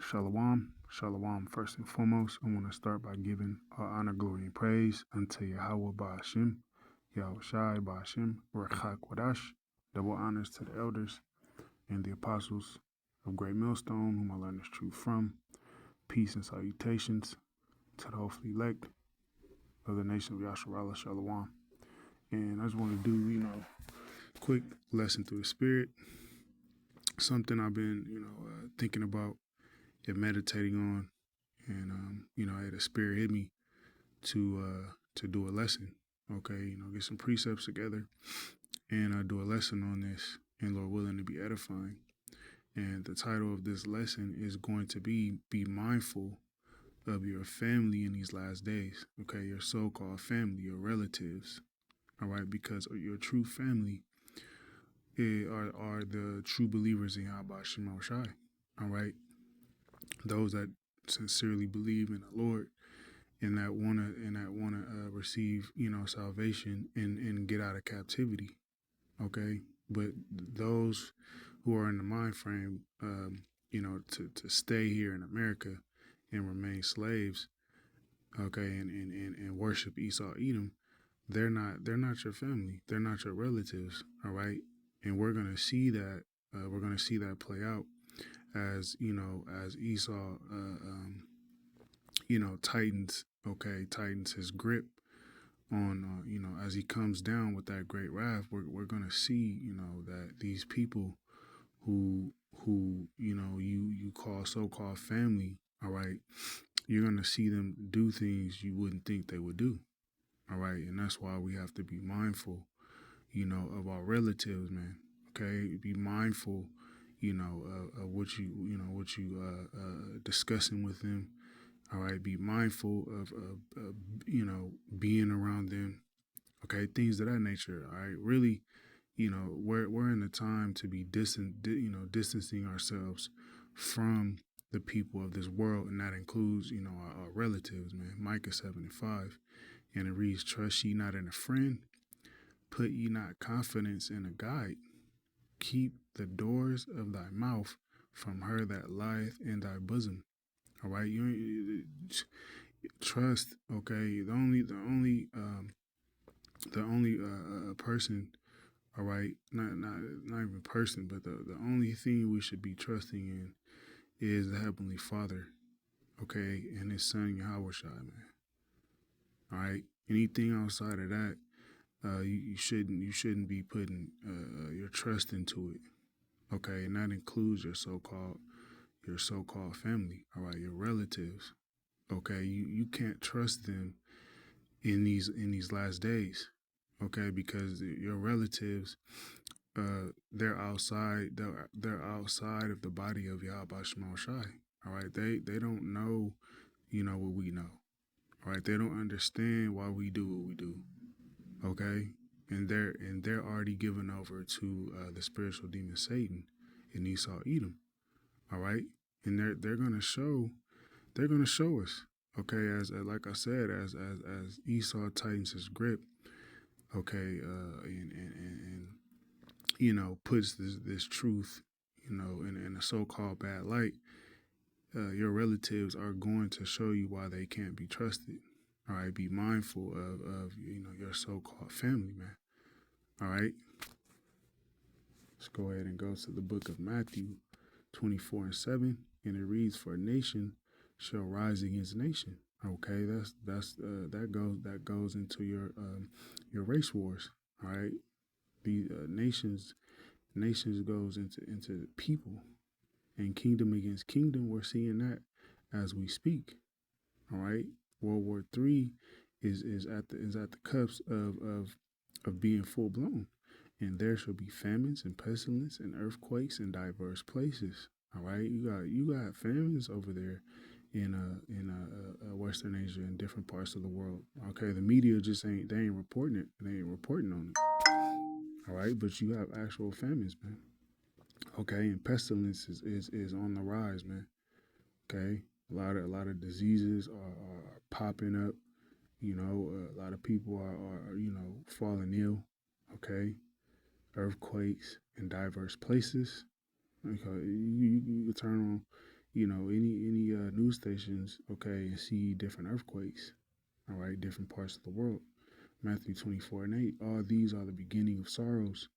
Shalom, shalom. First and foremost, I want to start by giving all honor, glory, and praise unto Yahweh Ba'ashim, Yahweh Shai Ba'ashim, Rechak Wadash. Double honors to the elders and the apostles of Great Millstone, whom I learned this truth from. Peace and salutations to the hopefully elect of the nation of Yasharallah Shalom. And I just want to do, quick lesson through the Spirit. Something I've been, thinking about and meditating on, and I had a Spirit hit me to do a lesson. Okay, get some precepts together and do a lesson on this, and Lord willing to be edifying. And the title of this lesson is going to be mindful of your family in these last days. Okay, your so-called family, your relatives. All right, because your true family are the true believers in Yahweh Shema Shai. All right, those that sincerely believe in the Lord and that wanna receive salvation and get out of captivity. Okay, but those who are in the mind frame, to stay here in America and remain slaves, okay, and worship Esau Edom, they're not your family. They're not your relatives. All right, and we're gonna see that play out as as Esau tightens his grip on as he comes down with that great wrath. We're gonna see that these people who you call so-called family, all right, you're gonna see them do things you wouldn't think they would do. All right, and that's why we have to be mindful of our relatives, man. Okay, be mindful of what you discussing with them. All right, be mindful of being around them. Okay, things of that nature. All right, really, we're in the time to be distancing ourselves from the people of this world, and that includes our relatives, man. Micah 7:5, and it reads, "Trust ye not in a friend, put ye not confidence in a guide. Keep the doors of thy mouth from her that lieth in thy bosom." All right, you trust. Okay, the only person. All right, not even person, but the only thing we should be trusting in is the Heavenly Father. Okay, and His Son Yahweh Shai, man. All right, anything outside of that, you shouldn't be putting your trust into it. Okay, and that includes your so-called family. All right, your relatives. Okay, you can't trust them in these last days. Okay, because your relatives, they're outside of the body of Yahweh Shema Shai. All right, they don't know what we know. All right, they don't understand why we do what we do. Okay, and they're already given over to the spiritual demon Satan and Esau Edom. All right, and they're gonna show us. Okay, as like I said, as Esau tightens his grip. Okay, and puts this truth in a so-called bad light. Your relatives are going to show you why they can't be trusted. All right, be mindful of your so-called family, man. All right, let's go ahead and go to the book of Matthew 24:7, and it reads, "For a nation shall rise against nation." Okay, that goes into your race wars. All right, the nations goes into people, and kingdom against kingdom. We're seeing that as we speak. All right, World War III is at the cusp of being full blown, and there shall be famines and pestilence and earthquakes in diverse places. All right, you got famines over there in Western Asia and different parts of the world. Okay, the media just ain't reporting it. They ain't reporting on it. All right, but you have actual famines, man. Okay, and pestilence is on the rise, man. Okay, a lot of diseases are popping up. A lot of people are falling ill. Okay, earthquakes in diverse places. Okay, you turn on, any news stations, okay, and see different earthquakes, all right, different parts of the world. Matthew 24:8. All these are the beginning of sorrows.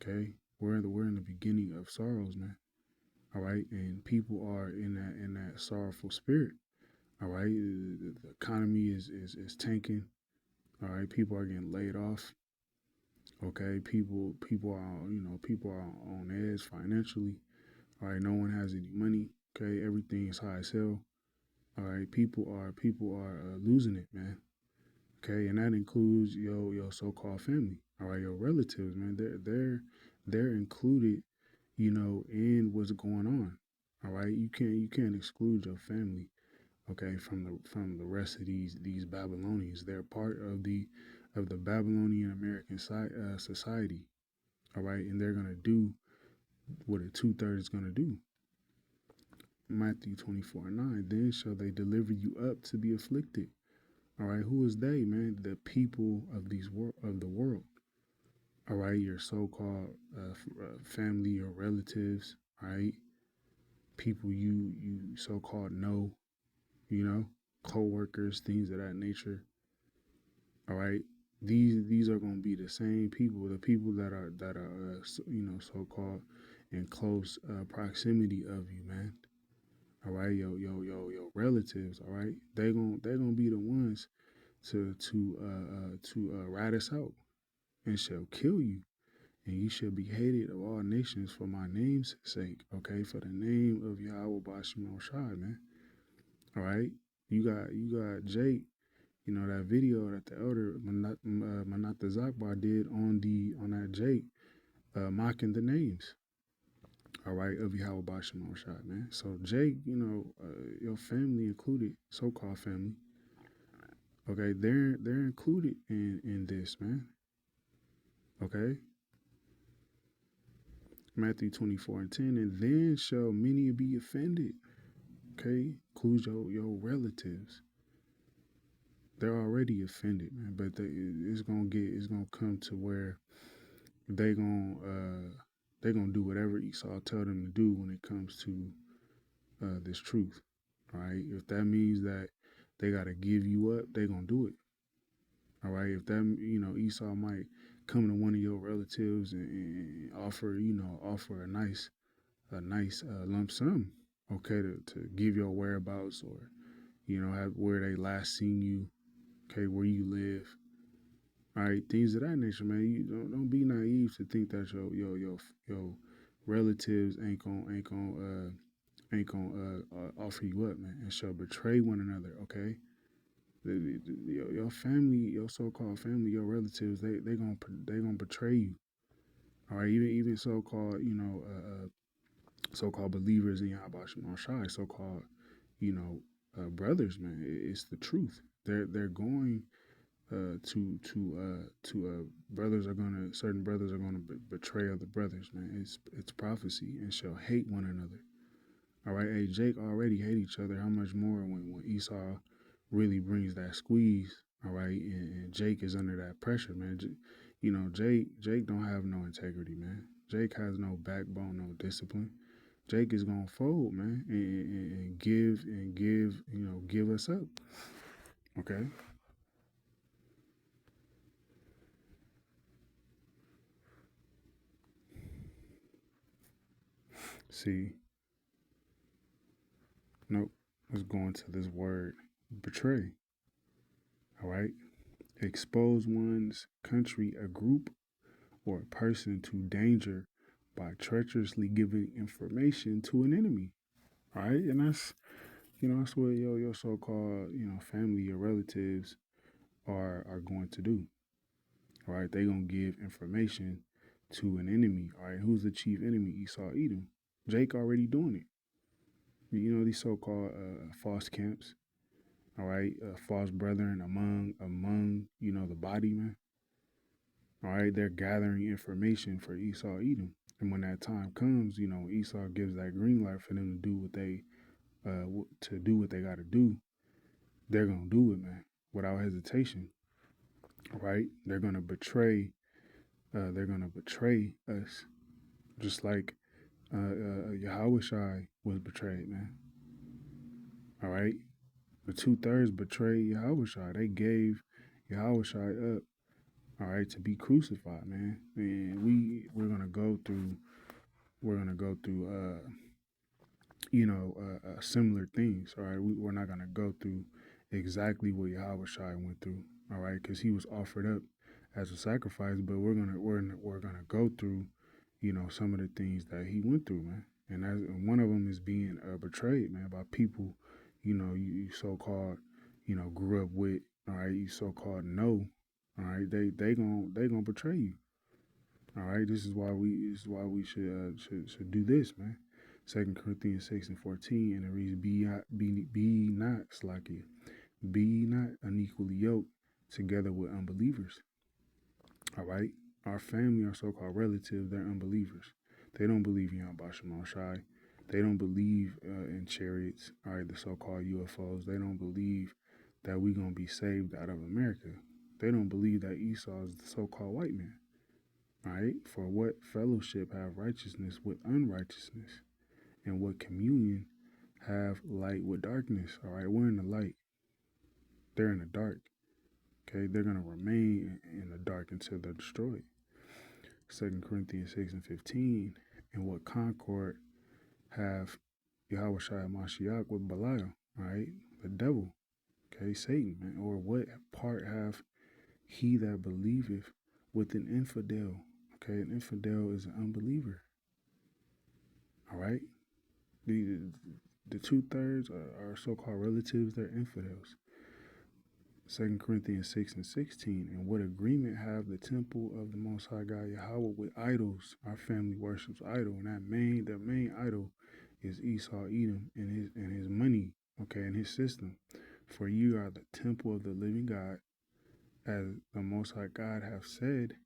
Okay, we're in the beginning of sorrows, man. All right, and people are in that sorrowful spirit. All right, the economy is tanking. All right, people are getting laid off. Okay, people are people are on edge financially. All right, no one has any money. Okay, everything is high as hell. All right, people are losing it, man. Okay, and that includes your so-called family. All right, your relatives, man. They're included, in what's going on. All right, you can't exclude your family, okay, from the rest of these Babylonians. They're part of the Babylonian American society. All right, and they're gonna do what a two-thirds is gonna do. Matthew 24:9. Then shall they deliver you up to be afflicted. All right, who is they, man? The people of the world. All right, your so-called family or relatives. All right, people you so-called know, you know, co-workers, things of that nature. All right, these are going to be the same people, the people that are so-called in close proximity of you, man. All right, your relatives. All right, they gonna be the ones to rat us out and shall kill you, and you shall be hated of all nations for my name's sake. Okay, for the name of Yahweh Bashim Shai, man. All right, you got Jake. You know that video that the elder Manat Zakbar did on that Jake, mocking the names. All right, of Yahweh Bashim Shai, man. So Jake, your family included, so-called family. Okay, they're included in this, man. Okay, Matthew 24:10, and then shall many be offended. Okay, includes your relatives. They're already offended, man. But it's gonna come to where they gonna do whatever Esau tell them to do when it comes to this truth. All right, if that means that they gotta give you up, they gonna do it. All right, if that Esau might come to one of your relatives and offer a nice lump sum, okay, to give your whereabouts, or have where they last seen you, okay, where you live, all right, things of that nature, man. You don't be naive to think that your relatives ain't gonna offer you up, man, and shall betray one another, okay. Your family, your so-called family, your relatives, they gonna betray you. All right, even so-called so-called believers in Yahweh Shai, so-called brothers, man. It's the truth. They're going certain brothers are gonna betray other brothers, man. It's prophecy, and shall hate one another. All right, hey, Jake already hate each other. How much more when Esau really brings that squeeze? All right, and Jake is under that pressure, man. Jake don't have no integrity, man. Jake has no backbone, no discipline. Jake is gonna fold, man, and give us up. Okay. See, nope. Let's go into this word, betray. All right. Expose one's country, a group, or a person to danger by treacherously giving information to an enemy. All right, and that's what your so-called family, your relatives are going to do. All right, they gonna give information to an enemy. All right, who's the chief enemy? Esau, Edom. Jake already doing it. These so-called false camps. All right, false brethren among the body, man. All right, they're gathering information for Esau, Edom, and when that time comes, Esau gives that green light for them to do what they got to do. They're gonna do it, man, without hesitation. All right, they're gonna betray. They're gonna betray us, just like Yahweh Shai was betrayed, man. All right. The 2/3 betrayed Yahushua. They gave Yahushua up, all right, to be crucified, man. And we're gonna go through similar things. All right, we're not gonna go through exactly what Yahushua went through. All right, because he was offered up as a sacrifice, but we're gonna go through, some of the things that he went through, man. And one of them is being betrayed, man, by people, you so called, grew up with. All right, you so called know. All right, they gonna betray you. All right, this is why we should do this, man. 2 Corinthians 6:14, and it reads, Be not slacky, be not unequally yoked together with unbelievers. All right, our family, our so-called relatives, they're unbelievers. They don't believe in Yahweh Shai Shai. They don't believe in chariots, all right, the so-called UFOs. They don't believe that we're gonna be saved out of America. They don't believe that Esau is the so-called white man. All right, for what fellowship have righteousness with unrighteousness, and what communion have light with darkness? All right, we're in the light, they're in the dark. Okay, they're gonna remain in the dark until they're destroyed. 2 Corinthians 6:15, and what concord have Yahweh Shai Mashiach with Belial? All right, the devil. Okay, Satan, man. Or what part have he that believeth with an infidel? Okay, an infidel is an unbeliever. All right, the 2/3 are so-called relatives. They're infidels. 2 Corinthians 6:16, and what agreement have the temple of the Most High God Yahweh with idols? Our family worships idol, and their main idol is Esau Edom and his money, okay, and his system. For you are the temple of the living God, as the Most High God hath said,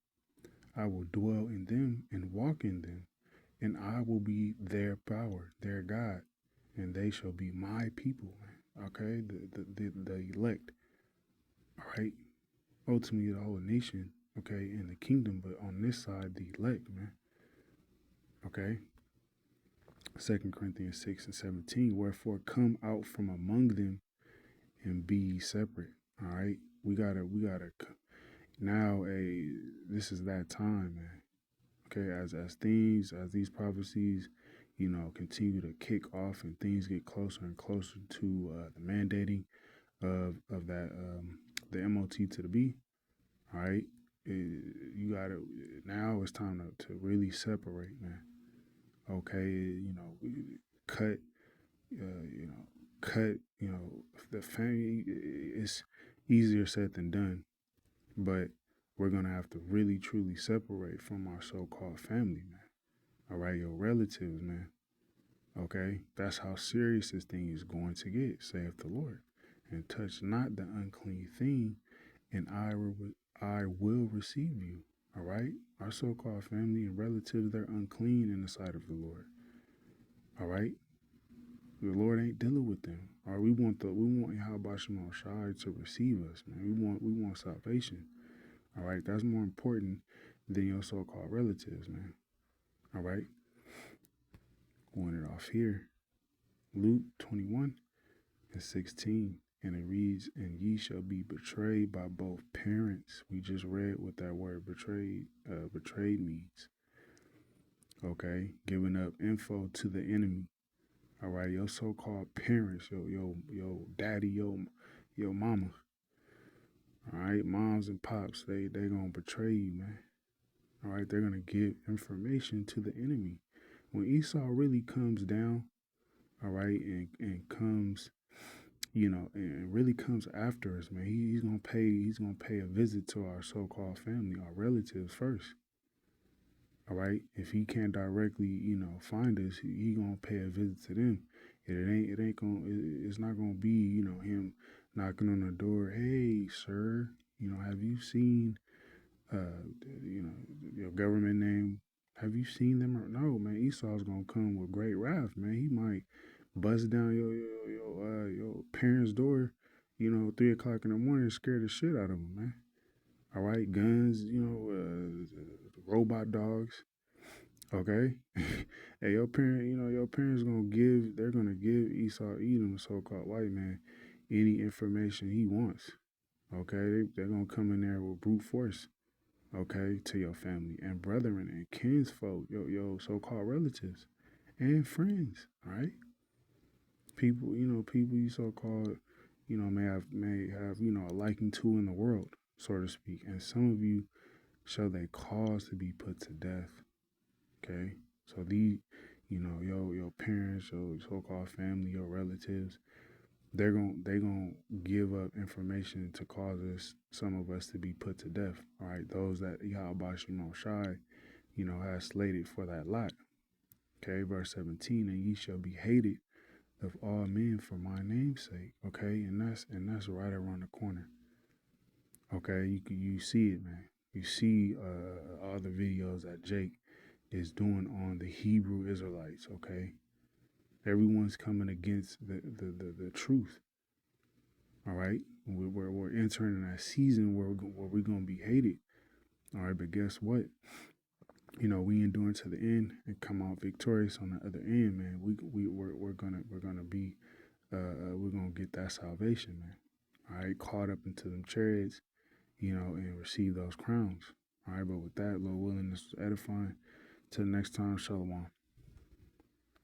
I will dwell in them and walk in them, and I will be their power, their God, and they shall be my people. Okay, the elect. All right, ultimately the whole nation, okay, in the kingdom, but on this side, the elect, man. Okay. 2 Corinthians 6:17, wherefore come out from among them and be separate. All right. We gotta now this is that time, man. Okay, as these prophecies, continue to kick off and things get closer and closer to the mandating of that the MOT to the B. All right, you gotta now it's time to really separate, man. Okay, cut, cut, the family. It's easier said than done, but we're gonna have to really truly separate from our so-called family, man. All right, your relatives, man. Okay, that's how serious this thing is going to get, saith the Lord. And touch not the unclean thing, and I will receive you. All right, our so-called family and relatives, they're unclean in the sight of the Lord. All right, the Lord ain't dealing with them. All right, we want Yahweh Shai Shai to receive us, man. We want salvation. All right, that's more important than your so-called relatives, man. All right, going it off here. Luke 21:16, and it reads, and ye shall be betrayed by both parents. We just read what that word betrayed means. Okay, giving up info to the enemy. All right, your so-called parents, your daddy, your mama. All right, moms and pops, they gonna betray you, man. All right, they're gonna give information to the enemy. When Esau really comes down, all right, and comes, and really comes after us, man. He's gonna pay a visit to our so-called family, our relatives first. All right. If he can't directly, find us, he gonna pay a visit to them. It's not gonna be, him knocking on the door. Hey, sir, have you seen, your government name? Have you seen them? Or no, man. Esau's gonna come with great wrath, man. He might bust down your parents' door, 3 o'clock in the morning, and scare the shit out of them, man. All right, guns, robot dogs. Okay, hey, your parents they're gonna give Esau Edom, the so-called white man, any information he wants. Okay, they're gonna come in there with brute force. Okay, to your family and brethren and kinsfolk, your so-called relatives and friends. All right, people you so-called, may have a liking to in the world, so to speak, and some of you shall they cause to be put to death. Okay, so your parents, your so-called family, your relatives, they gonna give up information to cause some of us to be put to death. All right, those that Yahweh Shai, has slated for that lot. Okay, verse 17, and ye shall be hated of all men for my name's sake. Okay, and that's right around the corner. Okay, you see it, man. You see all the videos that Jake is doing on the Hebrew Israelites. Okay, everyone's coming against the truth. All right, we're entering that season where we're gonna be hated. All right, but guess what? We endure to the end and come out victorious on the other end, man. We're gonna be we're gonna get that salvation, man. All right, caught up into them chariots, and receive those crowns. All right, but with that, Lord willing, this is edifying. Till next time, Shalom.